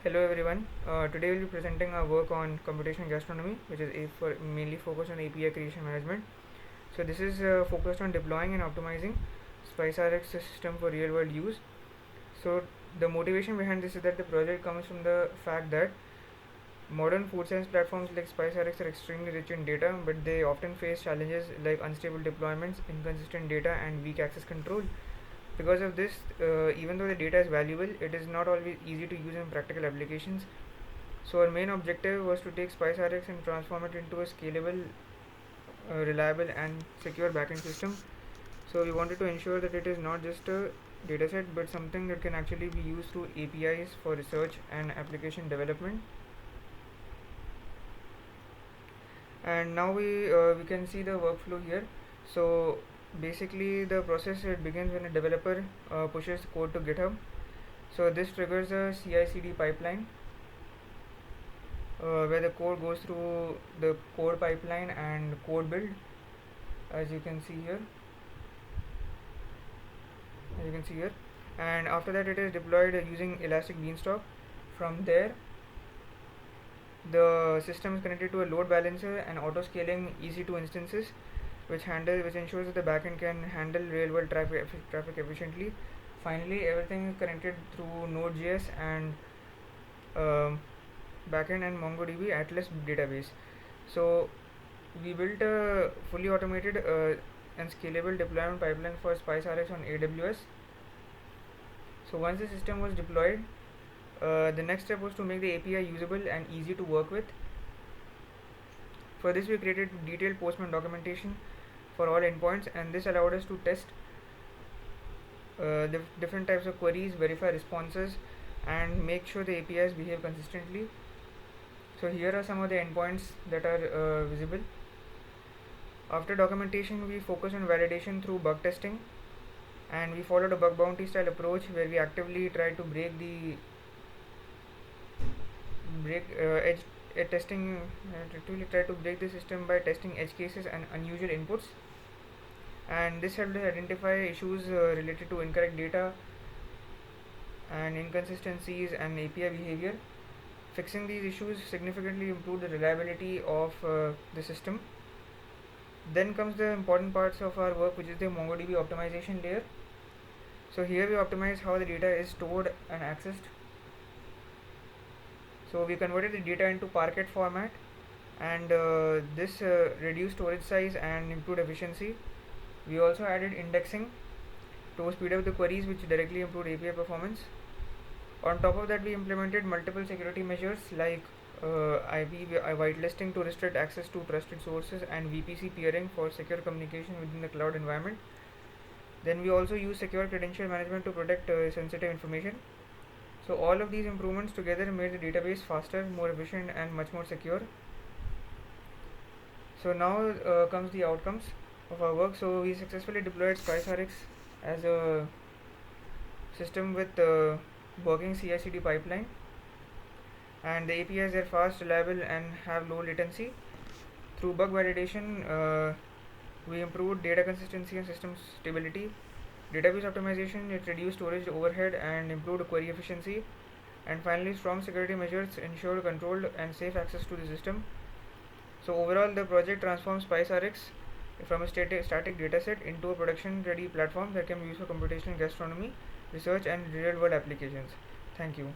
Hello everyone. Today we'll be presenting our work on computational gastronomy, which is mainly focused on API creation management. So this is focused on deploying and optimizing SpiceRx system for real-world use. So the motivation behind this is that the project comes from the fact that modern food science platforms like SpiceRx are extremely rich in data, but they often face challenges like unstable deployments, inconsistent data, and weak access control. Because of this, even though the data is valuable, it is not always easy to use in practical applications. So our main objective was to take SpiceRx and transform it into a scalable, reliable, and secure backend system. So we wanted to ensure that it is not just a dataset, but something that can actually be used through APIs for research and application development. And now we can see the workflow here. So basically the process, it begins when a developer pushes code to GitHub. So this triggers a CI/CD pipeline where the code goes through the code pipeline and code build, as you can see here. And after that, it is deployed using Elastic Beanstalk. From there, the system is connected to a load balancer and auto scaling EC2 instances, which ensures that the backend can handle real world traffic efficiently. Finally, everything is connected through Node.js and backend and MongoDB Atlas database. So we built a fully automated and scalable deployment pipeline for SpiceRx on AWS. So once the system was deployed, the next step was to make the API usable and easy to work with. For this, we created detailed Postman documentation for all endpoints, and this allowed us to test different types of queries, verify responses, and make sure the APIs behave consistently. So here are some of the endpoints that are visible. After documentation, we focused on validation through bug testing, and we followed a bug bounty style approach where we actively tried to actively try to break the system by testing edge cases and unusual inputs. And this helped us identify issues related to incorrect data and inconsistencies and API behavior. Fixing these issues significantly improved the reliability of the system. Then comes the important parts of our work, which is the MongoDB optimization layer. So here we optimize how the data is stored and accessed. So we converted the data into Parquet format, and this reduced storage size and improved efficiency. We also added indexing to speed up the queries, which directly improved API performance. On top of that, we implemented multiple security measures like IP whitelisting to restrict access to trusted sources and VPC peering for secure communication within the cloud environment. Then we also use secure credential management to protect sensitive information. So all of these improvements together made the database faster, more efficient, and much more secure. So now comes the outcomes of our work. So we successfully deployed SpiceRx as a system with working CI/CD pipeline, and the APIs are fast, reliable, and have low latency. Through bug validation, we improved data consistency and system stability. Database optimization, it reduced storage overhead and improved query efficiency. And finally, strong security measures ensured controlled and safe access to the system. So overall, the project transforms SpiceRx from a static dataset into a production-ready platform that can be used for computational gastronomy, research, and real-world applications. Thank you.